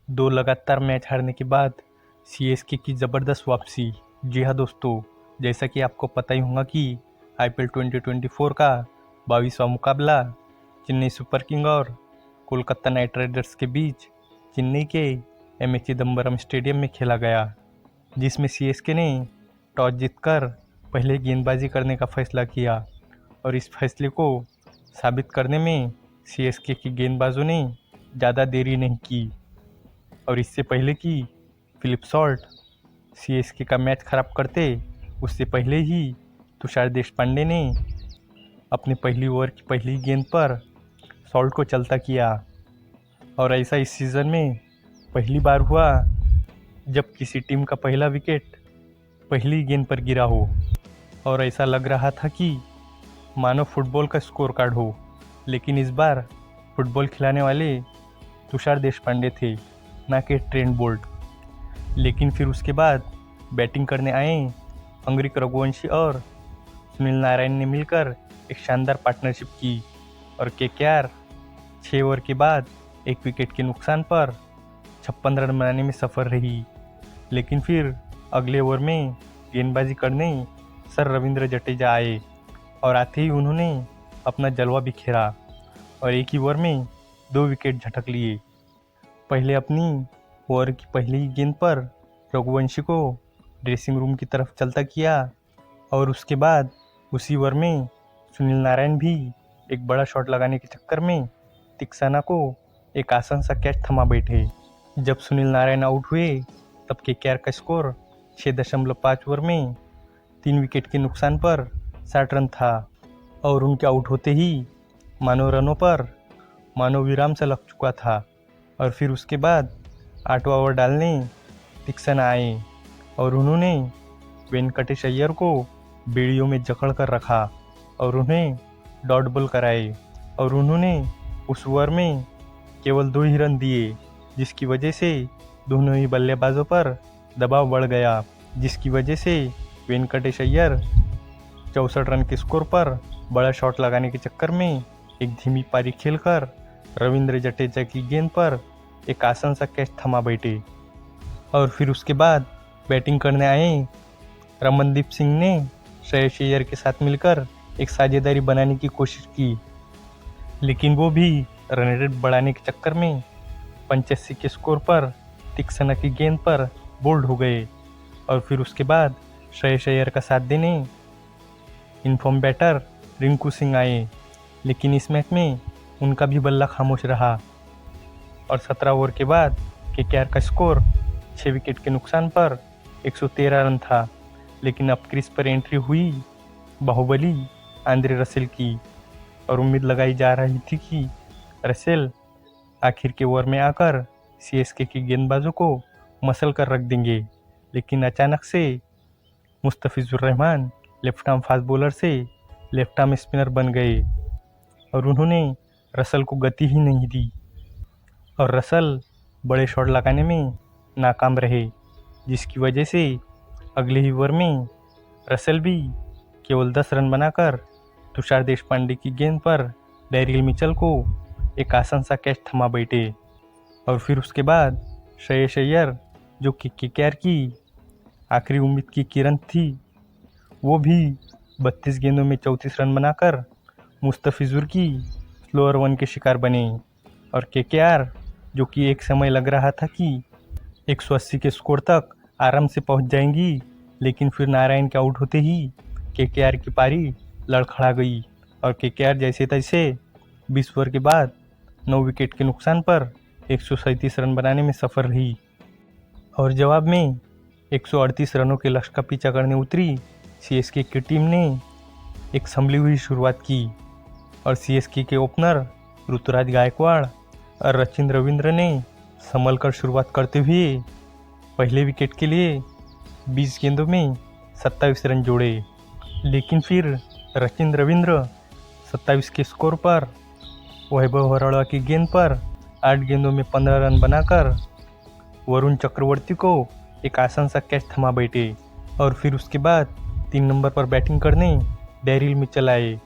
दो लगातार मैच हारने के बाद सीएसके की ज़बरदस्त वापसी। जी हाँ दोस्तों, जैसा कि आपको पता ही होगा कि आईपीएल 2024 का 22वां मुकाबला चेन्नई सुपर किंग और कोलकाता नाइट राइडर्स के बीच चेन्नई के एमए चिदम्बरम स्टेडियम में खेला गया, जिसमें सीएसके ने टॉस जीतकर पहले गेंदबाजी करने का फैसला किया और इस फैसले को साबित करने में सीएसके के गेंदबाजों ने ज़्यादा देरी नहीं की और इससे पहले कि फिलिप सॉल्ट सीएसके का मैच खराब करते, उससे पहले ही तुषार देशपांडे ने अपने पहली ओवर की पहली गेंद पर सॉल्ट को चलता किया। और ऐसा इस सीज़न में पहली बार हुआ जब किसी टीम का पहला विकेट पहली गेंद पर गिरा हो और ऐसा लग रहा था कि मानो फुटबॉल का स्कोर कार्ड हो, लेकिन इस बार फुटबॉल खिलाने वाले तुषार देशपांडे थे, ना कि ट्रेंट बोल्ट। लेकिन फिर उसके बाद बैटिंग करने आए अंगरिक रघुवंशी और सुनील नारायण ने मिलकर एक शानदार पार्टनरशिप की और केकेआर 6 ओवर के बाद 1 विकेट के नुकसान पर 56 रन बनाने में सफल रही। लेकिन फिर अगले ओवर में गेंदबाजी करने सर रविंद्र जडेजा आए और आते ही उन्होंने अपना जलवा बिखेरा और एक ही ओवर में 2 विकेट झटक लिए। पहले अपनी ओवर की पहली गेंद पर रघुवंशी को ड्रेसिंग रूम की तरफ चलता किया और उसके बाद उसी ओवर में सुनील नारायण भी एक बड़ा शॉट लगाने के चक्कर में तिक्साना को एक आसान सा कैच थमा बैठे। जब सुनील नारायण आउट हुए तब केकेआर का स्कोर 6.5 ओवर में 3 विकेट के नुकसान पर 60 रन था और उनके आउट होते ही मानो रनों पर मानो विराम सा लग चुका था। और फिर उसके बाद 8वां ओवर डालने तिक्साना आए और उन्होंने वेंकटेश अय्यर को बेड़ियों में जकड़ कर रखा और उन्हें डॉट बॉल कराए और उन्होंने उस ओवर में केवल 2 ही रन दिए, जिसकी वजह से दोनों ही बल्लेबाजों पर दबाव बढ़ गया, जिसकी वजह से वेंकटेश अय्यर 64 रन के स्कोर पर बड़ा शॉट लगाने के चक्कर में एक धीमी पारी खेलकर रविंद्र जडेजा की गेंद पर एक आसान सा कैच थमा बैठे। और फिर उसके बाद बैटिंग करने आए रमनदीप सिंह ने श्रेयस अय्यर के साथ मिलकर एक साझेदारी बनाने की कोशिश की, लेकिन वो भी रन रेट बढ़ाने के चक्कर में 85 के स्कोर पर तिक्साना की गेंद पर बोल्ड हो गए। और फिर उसके बाद श्रेयस अय्यर का साथ देने इनफॉर्म बैटर रिंकू सिंह आए, लेकिन इस मैच में उनका भी बल्ला खामोश रहा और 17 ओवर के बाद केकेआर का स्कोर 6 विकेट के नुकसान पर 113 रन था। लेकिन अब क्रीज पर एंट्री हुई बाहुबली आंद्रे रसेल की और उम्मीद लगाई जा रही थी कि रसेल आखिर के ओवर में आकर सीएसके की गेंदबाजों को मसल कर रख देंगे। लेकिन अचानक से Mustafizur Rahman left arm fast bowler से लेफ्ट आर्म स्पिनर बन गए और उन्होंने रसल को गति ही नहीं दी और रसल बड़े शॉट लगाने में नाकाम रहे, जिसकी वजह से अगले ही ओवर में रसल भी केवल 10 रन बनाकर तुषार देशपांडे की गेंद पर डैरिल मिचेल को एक आसान सा कैच थमा बैठे। और फिर उसके बाद श्रेयस अय्यर, जो कि केकेआर की आखिरी उम्मीद की किरण थी, वो भी 32 गेंदों में 34 रन बनाकर मुस्तफिजुर की स्लोअर वन के शिकार बने। और केकेआर, जो कि एक समय लग रहा था कि 180 के स्कोर तक आराम से पहुंच जाएंगी, लेकिन फिर नारायण के आउट होते ही केकेआर की पारी लड़खड़ा गई और केकेआर जैसे तैसे 20 ओवर के बाद 9 विकेट के नुकसान पर 137 रन बनाने में सफल रही और जवाब में 138 रनों के लक्ष्य का पीछा करने उतरी सीएसके की टीम ने एक संभली हुई शुरुआत की और सीएसके के ओपनर ऋतुराज गायकवाड़ और सचिन रविंद्र ने संभल कर शुरुआत करते हुए पहले विकेट के लिए 20 गेंदों में 27 रन जोड़े। लेकिन फिर सचिन रविंद्र 27 के स्कोर पर वैभव हरवाड़ा की गेंद पर 8 गेंदों में 15 रन बनाकर वरुण चक्रवर्ती को एक आसान सा कैच थमा बैठे। और फिर उसके बाद 3 नंबर पर बैटिंग करने डैरिल मिचेल आए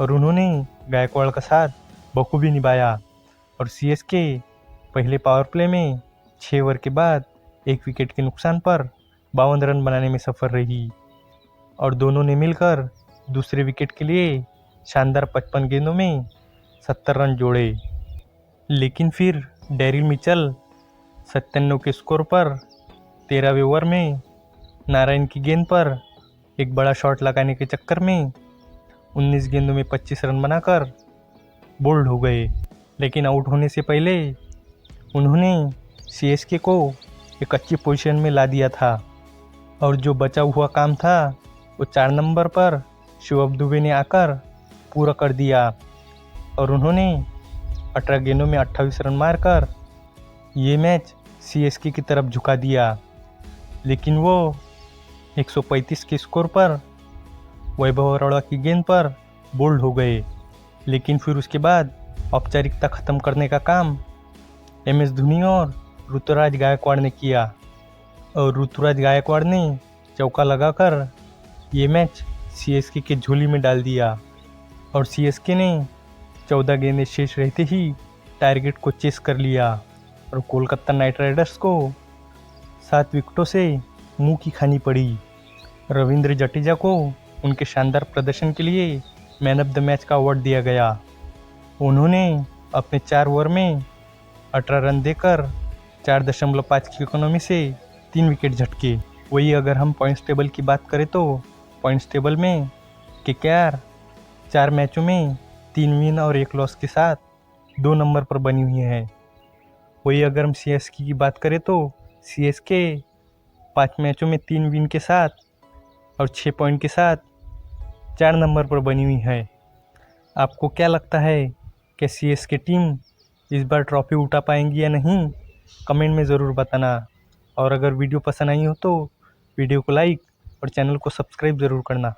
और उन्होंने गायकवाड़ का साथ बखूबी निभाया और सीएसके पहले पावर प्ले में 6 ओवर के बाद 1 विकेट के नुकसान पर 52 रन बनाने में सफल रही और दोनों ने मिलकर दूसरे विकेट के लिए शानदार 55 गेंदों में 70 रन जोड़े। लेकिन फिर डैरिल मिचेल 97 के स्कोर पर 13वें ओवर में नारायण की गेंद पर एक बड़ा शॉट लगाने के चक्कर में 19 गेंदों में 25 रन बनाकर बोल्ड हो गए। लेकिन आउट होने से पहले उन्होंने सीएसके को एक अच्छी पोजीशन में ला दिया था और जो बचा हुआ काम था वो 4 नंबर पर शिवम दुबे ने आकर पूरा कर दिया और उन्होंने 18 गेंदों में 28 रन मारकर ये मैच सीएसके की तरफ झुका दिया। लेकिन वो 135 के स्कोर पर वैभव अरोड़ा की गेंद पर बोल्ड हो गए। लेकिन फिर उसके बाद औपचारिकता ख़त्म करने का काम एमएस धोनी और ऋतुराज गायकवाड़ ने किया और ऋतुराज गायकवाड़ ने चौका लगाकर ये मैच सीएसके के झोली में डाल दिया और सीएसके ने 14 गेंदें शेष रहते ही टारगेट को चेस कर लिया और कोलकाता नाइट राइडर्स को 7 विकेटों से मुंह की खानी पड़ी। रविंद्र जडेजा को उनके शानदार प्रदर्शन के लिए मैन ऑफ द मैच का अवार्ड दिया गया। उन्होंने अपने 4 ओवर में 18 रन देकर 4.5 की इकोनॉमी से 3 विकेट झटके। वही अगर हम पॉइंट्स टेबल की बात करें तो पॉइंट्स टेबल में केकेआर 4 मैचों में 3 विन और 1 लॉस के साथ 2 नंबर पर बनी हुई है। वही अगर हम सीएसके की बात करें तो सीएसके 5 मैचों में 3 विन के साथ और 6 पॉइंट के साथ 4 नंबर पर बनी हुई है। आपको क्या लगता है कि सीएसके टीम इस बार ट्रॉफी उठा पाएंगी या नहीं? कमेंट में ज़रूर बताना और अगर वीडियो पसंद आई हो तो वीडियो को लाइक और चैनल को सब्सक्राइब ज़रूर करना।